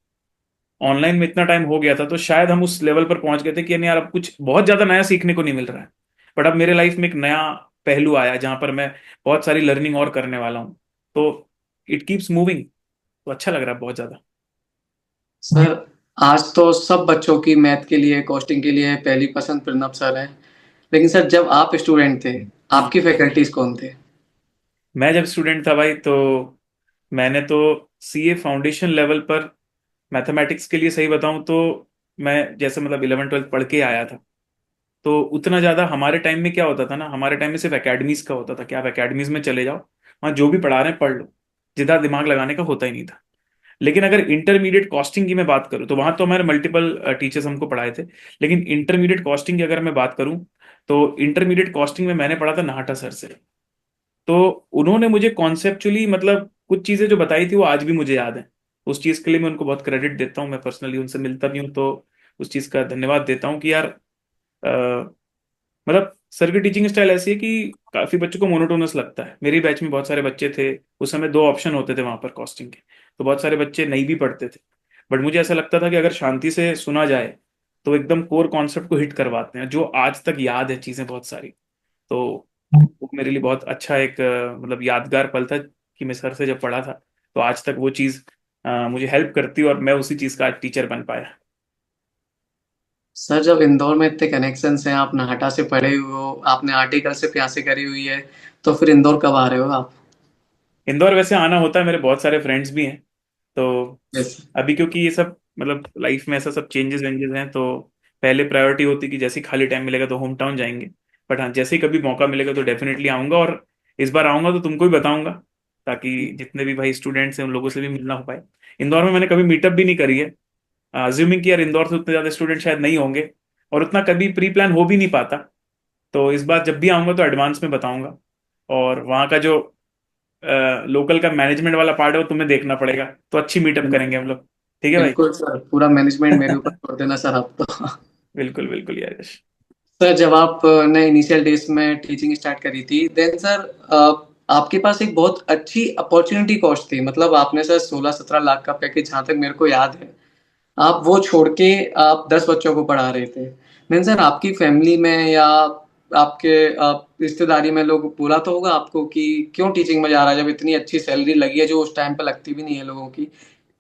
ऑनलाइन में इतना टाइम हो गया था, तो शायद हम उस लेवल पर पहुंच गए थे कि यार अब कुछ बहुत ज्यादा नया सीखने को नहीं मिल रहा है। बट अब मेरे लाइफ में एक नया पहलू आया जहां पर मैं बहुत सारी लर्निंग और करने वाला हूँ। तो इट कीप्स मूविंग, तो अच्छा लग रहा है बहुत ज्यादा। सर आज तो सब बच्चों की मैथ के लिए, कॉस्टिंग के लिए पहली पसंद प्रणब सर है, लेकिन सर जब आप स्टूडेंट थे, हम्म। आपकी फैकल्टीज कौन थे? मैं जब स्टूडेंट था भाई, तो मैंने तो सीए फाउंडेशन लेवल पर मैथमेटिक्स के लिए, सही बताऊं तो मैं जैसे मतलब 11th 12th पढ़ के आया था, तो उतना ज्यादा हमारे टाइम में क्या होता था ना, हमारे टाइम में सिर्फ एकेडमीज का होता था कि आप एकेडमीज में चले जाओ, वहाँ जो भी पढ़ा रहे हैं पढ़ लो, जितना दिमाग लगाने का होता ही नहीं था। लेकिन अगर इंटरमीडिएट कॉस्टिंग की मैं बात करूँ, तो वहां तो हमारे मल्टीपल टीचर्स हमको पढ़ाए थे। लेकिन इंटरमीडिएट कॉस्टिंग की अगर मैं बात करूँ, तो इंटरमीडिएट कॉस्टिंग में मैंने पढ़ा था नाहटा सर से। तो उन्होंने मुझे कॉन्सेप्चुअली मतलब कुछ चीजें जो बताई थी वो आज भी मुझे याद है। उस चीज के लिए मैं उनको बहुत क्रेडिट देता हूँ, मैं पर्सनली उनसे मिलता भी हूँ, तो उस चीज का धन्यवाद देता हूँ कि यार मतलब सर की टीचिंग स्टाइल ऐसी है कि काफी बच्चों को मोनोटोनस लगता है। मेरे बैच में बहुत सारे बच्चे थे, उस समय 2 ऑप्शन होते थे वहां पर कॉस्टिंग के, तो बहुत सारे बच्चे नहीं भी पढ़ते थे। बट मुझे ऐसा लगता था कि अगर शांति से सुना जाए, तो एकदम कोर कॉन्सेप्ट को हिट करवाते हैं, जो आज तक याद है चीजें बहुत सारी। तो वो मेरे लिए बहुत अच्छा एक मतलब यादगार पल था कि मैं सर से जब पढ़ा था, तो आज तक वो चीज़ मुझे हेल्प करती, और मैं उसी चीज़ का आज टीचर बन पाया। सर जब इंदौर में इतने कनेक्शंस हैं, आप नाहटा से पढ़े हुए हो, आपने आर्टिकलशिप यहाँ से करी हुई है, तो फिर इंदौर कब आ रहे हो आप? इंदौर वैसे आना होता है, मेरे बहुत सारे फ्रेंड्स भी हैं। तो जैसे अभी क्योंकि ये सब मतलब लाइफ में ऐसा सब चेंजेस वेंजेस हैं, तो पहले प्रायोरिटी होती कि जैसे ही खाली टाइम मिलेगा तो होम टाउन जाएंगे। बट हाँ, जैसे ही कभी मौका मिलेगा तो डेफिनेटली आऊंगा, और इस बार आऊंगा तो तुमको भी बताऊंगा, ताकि जितने भी भाई स्टूडेंट्स हैं उन लोगों से भी मिलना हो पाए। इंदौर में मैंने कभी मीटअप भी नहीं करी है, अज्यूमिंग कि यार इंदौर से उतने ज्यादा स्टूडेंट शायद नहीं होंगे, और उतना कभी प्री प्लान हो भी नहीं पाता। तो इस बार जब भी आऊंगा तो एडवांस में बताऊंगा। और वहाँ का जो लोकल का मैनेजमेंट वाला पार्ट है वो तुम्हें देखना पड़ेगा, तो अच्छी मीटअप करेंगे हम लोग। ठीक है बिल्कुल सर, पूरा मैनेजमेंट मेरे ऊपर भाई। छोड़ देना सर आप तो। बिल्कुल बिल्कुल यार यश। सर जब आपने इनिशियल डेज में टीचिंग स्टार्ट करी थी, देन सर आपके पास एक बहुत अच्छी अपॉर्चुनिटी कॉस्ट थी। मतलब आपने सर 16-17 लाख का पैकेज, जहाँ तक मेरे को याद है, आप वो छोड़ के आप 10 बच्चों को पढ़ा रहे थे। देन सर आपकी फैमिली में या आपके रिश्तेदारी में लोग बोला तो होगा आपको कि क्यों टीचिंग में जा रहा है, जब इतनी अच्छी सैलरी लगी है, जो उस टाइम पे लगती भी नहीं है लोगों की।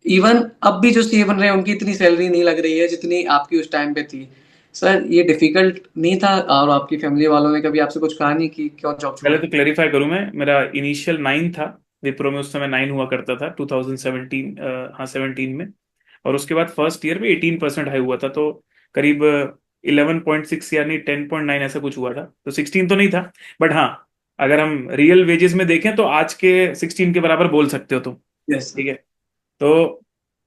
इवन अब भी जो सीए बन रहे हैं उनकी इतनी सैलरी नहीं लग रही है जितनी आपकी उस टाइम पे थी। सर ये डिफिकल्ट नहीं था, और आपकी फैमिली वालों ने कभी आपसे कुछ कहा नहीं कि क्यों जॉब पहले छोड़ी? तो क्लेरिफाई करूं, मैं मेरा इनिशियल 9 था, विप्रो में उस समय 9 हुआ करता था 2017, हाँ 17 में। और उसके बाद फर्स्ट ईयर में 18% हाई हुआ था, तो करीब 11.6 यानी 10.9 ऐसा कुछ हुआ था, तो 16 तो नहीं था। बट हाँ, अगर हम रियल वेजेस में देखें तो आज के 16 के बराबर बोल सकते हो तुम। Yes sir. ठीक है। तो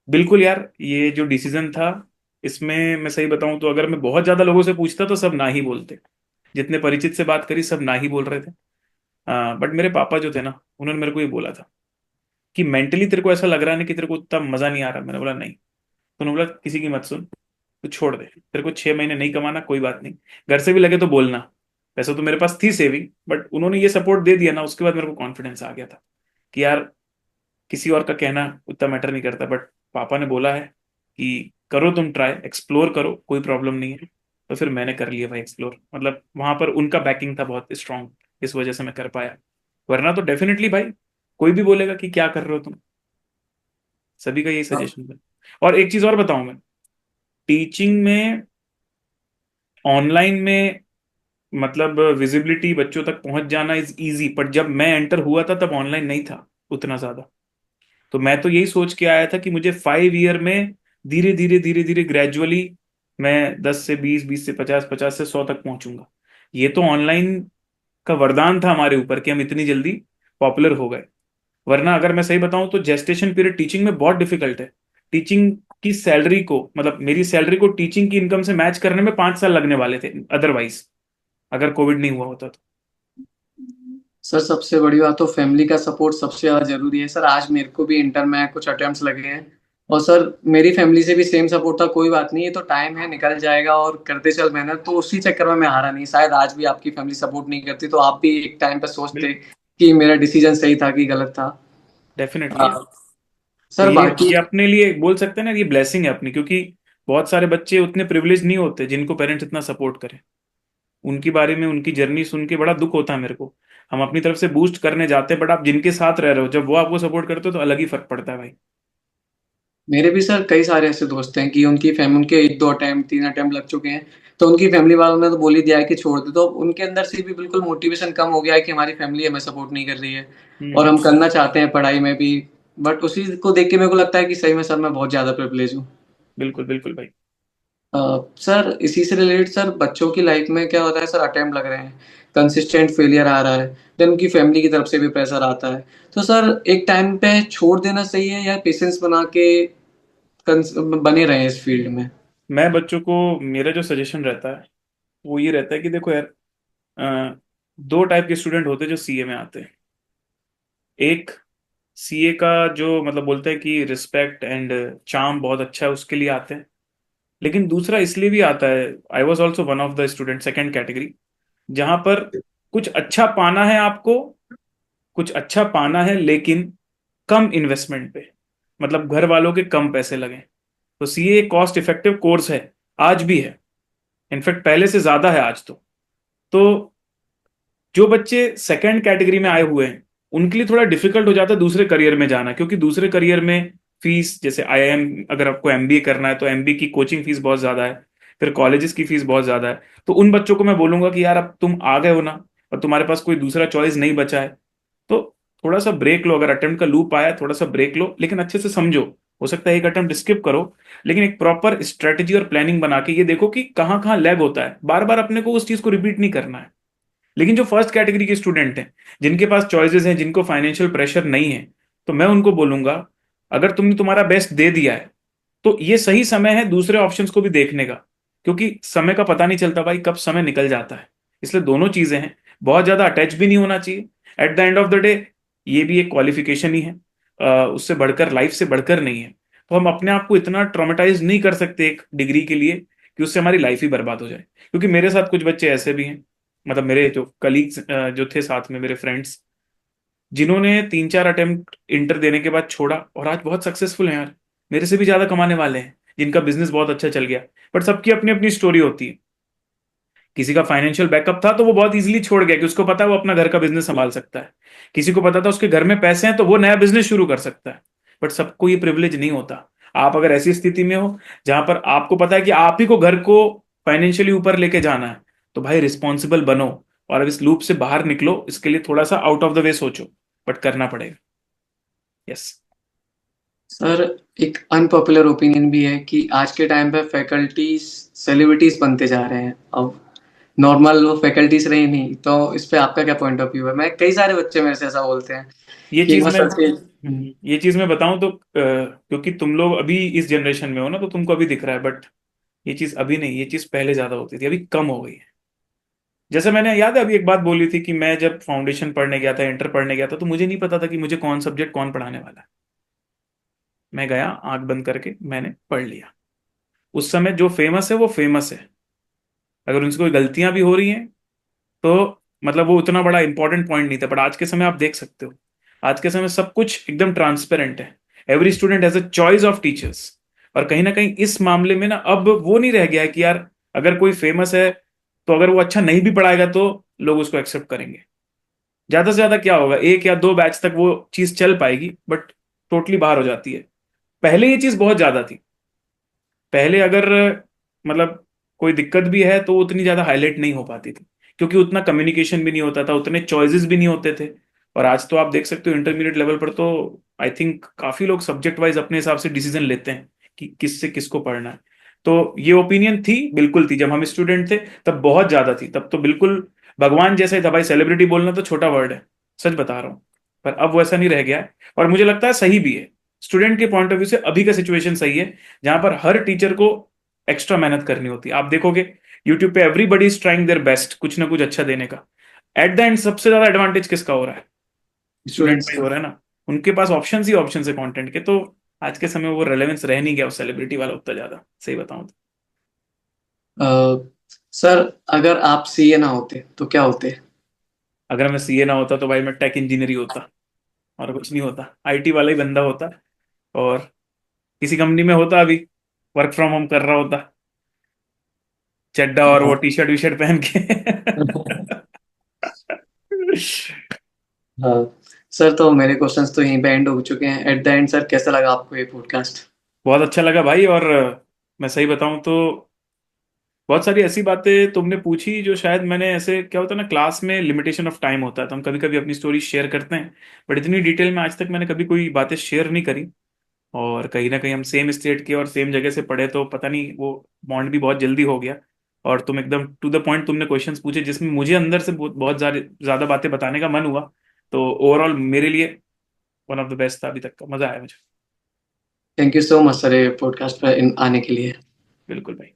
बिल्कुल यार, ये जो डिसीजन था, इसमें मैं सही बताऊं तो अगर मैं बहुत ज्यादा लोगों से पूछता तो सब ना ही बोलते। जितने परिचित से बात करी सब ना ही बोल रहे थे। बट मेरे पापा जो थे ना, उन्होंने मेरे को ये बोला था कि मेंटली तेरे को ऐसा लग रहा है ना कि तेरे को उतना मजा नहीं आ रहा। मैंने बोला नहीं। तो उन्होंने बोला किसी की मत सुन, तू छोड़ दे, तेरे को 6 महीने नहीं कमाना कोई बात नहीं, घर से भी लगे तो बोलना। वैसे तो मेरे पास थी सेविंग, बट उन्होंने ये सपोर्ट दे दिया ना, उसके बाद मेरे को कॉन्फिडेंस आ गया था कि यार किसी और का कहना उतना मैटर नहीं करता, बट पापा ने बोला है कि करो, तुम ट्राई एक्सप्लोर करो, कोई प्रॉब्लम नहीं है। तो फिर मैंने कर लिया भाई एक्सप्लोर, मतलब वहां पर उनका बैकिंग था बहुत स्ट्रांग, इस वजह से मैं कर पाया। वरना तो डेफिनेटली भाई कोई भी बोलेगा कि क्या कर रहे हो तुम, सभी का यही सजेशन था। और एक चीज और बताऊं मैं, टीचिंग में ऑनलाइन में मतलब विजिबिलिटी बच्चों तक पहुंच जाना इज इजी, पर जब मैं एंटर हुआ था तब ऑनलाइन नहीं था उतना ज्यादा। तो मैं तो यही सोच के आया था कि मुझे 5 ईयर में धीरे धीरे धीरे धीरे ग्रेजुअली मैं 10 से 20, 20 से 50, 50 से 100 तक पहुंचूंगा। ये तो ऑनलाइन का वरदान था हमारे ऊपर कि हम इतनी जल्दी पॉपुलर हो गए। वरना अगर मैं सही बताऊं तो जेस्टेशन पीरियड टीचिंग में बहुत डिफिकल्ट है। टीचिंग की सैलरी को, मतलब मेरी सैलरी को टीचिंग की इनकम से मैच करने में 5 साल लगने वाले थे अदरवाइज, अगर कोविड नहीं हुआ होता तो। सर सबसे बड़ी बात तो फैमिली का सपोर्ट सबसे ज्यादा जरूरी है सर। आज मेरे को भी इंटर में कुछ अटेम्प्ट्स लगे हैं, और सर मेरी फैमिली से भी सेम सपोर्ट था, कोई बात नहीं, ये तो टाइम है, निकल जाएगा, और करते चल मेहनत। तो उसी चक्कर में मैं हारा नहीं। शायद आज भी आपकी फैमिली सपोर्ट नहीं करती तो आप भी एक टाइम पे सोचते कि मेरा डिसीजन सही था कि गलत था। डेफिनेटली यार। हाँ, तो सर बाकी ये अपने लिए बोल सकते हैं ना, ये ब्लेसिंग है अपनी, क्योंकि बहुत सारे बच्चे उतने प्रिविलेज नहीं होते जिनको पेरेंट्स इतना सपोर्ट करें। उनकी बारे में उनकी जर्नी सुन के बड़ा दुख होता है मेरे को। हम अपनी तरफ से बूस्ट करने जाते हैं, बट आप जिनके साथ रह रहे हो जब वो आपको सपोर्ट करते हो तो अलग ही फर्क पड़ता है भाई। मेरे भी सर कई सारे ऐसे दोस्त हैं कि उनकी फैमिली, उनके 1-2 अटेम्प्ट 3 अटेम्प्ट लग चुके हैं, तो उनकी फैमिली वालों ने तो बोल ही दिया है कि छोड़ दे। तो उनके अंदर से भी बिल्कुल मोटिवेशन कम हो गया है कि हमारी फैमिली हमें सपोर्ट नहीं कर रही है, और हम्म। हम करना चाहते हैं पढ़ाई में भी। बट उसी को देख के मेरे को लगता है कि सही में सर मैं बहुत ज्यादा प्रिविलेज हूँ। बिल्कुल बिल्कुल भाई। सर इसी से रिलेटेड, सर बच्चों की लाइफ में क्या होता है सर, अटेम्प्ट लग रहे हैं, कंसिस्टेंट फेलियर आ रहा है, देन उनकी फैमिली की तरफ से भी प्रेशर आता है। तो सर एक टाइम पे छोड़ देना सही है, या पेशेंस बना के बने रहे इस फील्ड में? मैं बच्चों को, मेरा जो सजेशन रहता है वो ये रहता है कि देखो यार, अ, दो टाइप के स्टूडेंट होते हैं जो सीए में आते हैं। एक, सीए का जो मतलब बोलते हैं कि रिस्पेक्ट एंड चार्म बहुत अच्छा है उसके लिए आते हैं। लेकिन दूसरा इसलिए भी आता है, I was also one of the student, second category, जहां पर कुछ अच्छा पाना है आपको, कुछ अच्छा पाना है लेकिन कम इन्वेस्टमेंट पे, मतलब घर वालों के कम पैसे लगे। तो सीए एक कॉस्ट इफेक्टिव कोर्स है, आज भी है, इनफैक्ट पहले से ज्यादा है आज तो जो बच्चे सेकंड कैटेगरी में आए हुए हैं उनके लिए थोड़ा डिफिकल्ट हो जाता है दूसरे करियर में जाना, क्योंकि दूसरे करियर में फीस, जैसे आईआईएम अगर आपको एमबीए करना है तो एमबीए की कोचिंग फीस बहुत ज्यादा है, फिर कॉलेजेस की फीस बहुत ज्यादा है। तो उन बच्चों को मैं बोलूंगा कि यार अब तुम आ गए हो ना, और तुम्हारे पास कोई दूसरा चॉइस नहीं बचा है, तो थोड़ा सा ब्रेक लो। अगर अटेम्प्ट का लूप आया थोड़ा सा ब्रेक लो, लेकिन अच्छे से समझो हो सकता है एक अटेम्प्ट स्किप करो, लेकिन एक प्रॉपर स्ट्रेटेजी और प्लानिंग बना के ये देखो कि कहाँ कहाँ लैग होता है, बार बार अपने को उस चीज को रिपीट नहीं करना है। लेकिन जो फर्स्ट कैटेगरी के स्टूडेंट हैं, जिनके पास चॉइसेस हैं, जिनको फाइनेंशियल प्रेशर नहीं है, तो मैं उनको बोलूंगा, अगर तुमने तुम्हारा बेस्ट दे दिया है तो ये सही समय है दूसरे ऑप्शंस को भी देखने का, क्योंकि समय का पता नहीं चलता भाई कब समय निकल जाता है। इसलिए दोनों चीजें हैं, बहुत ज्यादा अटैच भी नहीं होना चाहिए। At the end of the day ये भी एक क्वालिफिकेशन ही है, उससे बढ़कर, लाइफ से बढ़कर नहीं है। तो हम अपने आप को इतना ट्रॉमेटाइज नहीं कर सकते एक डिग्री के लिए कि उससे हमारी लाइफ ही बर्बाद हो जाए। क्योंकि मेरे साथ कुछ बच्चे ऐसे भी हैं, मतलब मेरे जो कलीग्स जो थे साथ में, मेरे फ्रेंड्स, जिन्होंने 3-4 अटेम्प्ट इंटर देने के बाद छोड़ा और आज बहुत सक्सेसफुल हैं यार, मेरे से भी ज्यादा कमाने वाले हैं, जिनका बिजनेस बहुत अच्छा चल गया। बट सबकी अपनी अपनी स्टोरी होती है। किसी का फाइनेंशियल बैकअप था तो वो बहुत इजीली छोड़ गया कि उसको पता है वो अपना घर का बिजनेस संभाल सकता है। किसी को पता था उसके घर में पैसे हैं तो वो नया बिजनेस शुरू कर सकता है। बट सबको ये प्रिविलेज नहीं होता। आप अगर ऐसी स्थिति में हो जहां पर आपको पता है कि आप ही को घर को फाइनेंशियली ऊपर लेके जाना है, तो भाई रिस्पॉन्सिबल बनो और अब इस लूप से बाहर निकलो। इसके लिए थोड़ा सा आउट ऑफ द वे सोचो, बट करना पड़ेगा। यस। सर, एक अनपॉपुलर ओपिनियन भी है कि आज के टाइम पे फैकल्टीज सेलिब्रिटीज बनते जा रहे हैं। अब नॉर्मल वो फैकल्टीज रही नहीं, तो इस पे आपका क्या पॉइंट ऑफ व्यू है? मैं कई सारे बच्चे मेरे से ऐसा बोलते हैं ये कि चीज बस मैं सर के। ये चीज मैं बताऊं तो क्योंकि तुम लोग अभी इस जनरेशन में हो ना, तो तुमको अभी दिख रहा है, बट ये चीज अभी नहीं, ये चीज पहले ज्यादा होती थी, अभी कम हो गई है। जैसे मैंने, याद है अभी एक बात बोली थी कि मैं जब फाउंडेशन पढ़ने गया था, इंटर पढ़ने गया था, तो मुझे नहीं पता था कि मुझे कौन सब्जेक्ट कौन पढ़ाने वाला है। मैं गया आंख बंद करके, मैंने पढ़ लिया। उस समय जो फेमस है वो फेमस है, अगर उनसे कोई गलतियां भी हो रही हैं तो मतलब वो उतना बड़ा इंपॉर्टेंट पॉइंट नहीं था। बट आज के समय आप देख सकते हो, आज के समय सब कुछ एकदम ट्रांसपेरेंट है। Every student has a choice of teachers. और कहीं ना कहीं इस मामले में ना अब वो नहीं रह गया है कि यार अगर कोई फेमस है तो अगर वो अच्छा नहीं भी पढ़ाएगा तो लोग उसको एक्सेप्ट करेंगे। ज्यादा से ज्यादा क्या होगा, 1 या 2 बैच तक वो चीज चल पाएगी, बट टोटली बाहर हो जाती है। पहले ये चीज बहुत ज्यादा थी। पहले अगर मतलब कोई दिक्कत भी है तो उतनी ज्यादा हाईलाइट नहीं हो पाती थी, क्योंकि उतना कम्युनिकेशन भी नहीं होता था, उतने चॉइसेस भी नहीं होते थे। और आज तो आप देख सकते हो इंटरमीडिएट लेवल पर तो आई थिंक काफी लोग सब्जेक्ट वाइज अपने हिसाब से डिसीजन लेते हैं कि किससे किसको पढ़ना है। तो ये ओपिनियन थी, बिल्कुल थी, जब हम स्टूडेंट थे तब बहुत ज्यादा थी, तब तो बिल्कुल भगवान जैसा ही था भाई। सेलिब्रिटी बोलना तो छोटा वर्ड है, सच बता रहा हूँ। पर अब वैसा नहीं रह गया है, और मुझे लगता है सही भी है। स्टूडेंट के पॉइंट ऑफ व्यू से अभी का सिचुएशन सही है, जहां पर हर टीचर को एक्स्ट्रा मेहनत करनी होती है। आप देखोगे यूट्यूब पे everybody is trying their best कुछ ना कुछ अच्छा देने का। एट द एंड सबसे ज्यादा एडवांटेज किसका हो रहा है? स्टूडेंट स्टूडेंट्स का ही का। हो रहा है ना। उनके पास ऑप्शंस ही ऑप्शंस है कंटेंट के। तो आज के समय में वो रेलेवेंस रह नहीं गया उस सेलिब्रिटी वाला उतना ज्यादा, सही बताऊं तो। अ, सर, अगर आप सीए ना होते तो क्या होते? अगर मैं सीए ना होता तो भाई मैं टेक इंजीनियर ही होता, और कुछ नहीं होता, आईटी वाला ही बंदा होता। और किसी कंपनी में होता अभी, वर्क फ्रॉम होम कर रहा होता, चड्डा और वो टी शर्ट वी शर्ट पहन के। हाँ सर, तो मेरे क्वेश्चंस तो यहीं पे एंड हो चुके हैं। एट द एंड सर, कैसा लगा आपको ये पॉडकास्ट? बहुत अच्छा लगा भाई। और मैं सही बताऊं तो बहुत सारी ऐसी बातें तुमने पूछी जो शायद मैंने, ऐसे क्या होता है ना, क्लास में लिमिटेशन ऑफ टाइम होता है तो हम कभी कभी अपनी स्टोरी शेयर करते हैं, बट इतनी डिटेल में आज तक मैंने कभी कोई बातें शेयर नहीं करी। और कहीं ना कहीं हम सेम स्टेट के और सेम जगह से पढ़े, तो पता नहीं वो बॉन्ड भी बहुत जल्दी हो गया। और तुम एकदम टू द पॉइंट तुमने क्वेश्चंस पूछे जिसमें मुझे अंदर से बहुत बहुत ज्यादा बातें बताने का मन हुआ। तो ओवरऑल मेरे लिए वन ऑफ द बेस्ट था अभी तक का, मजा आया मुझे। Thank you so much sir, ये पॉडकास्ट पर आने के लिए। बिल्कुल भाई।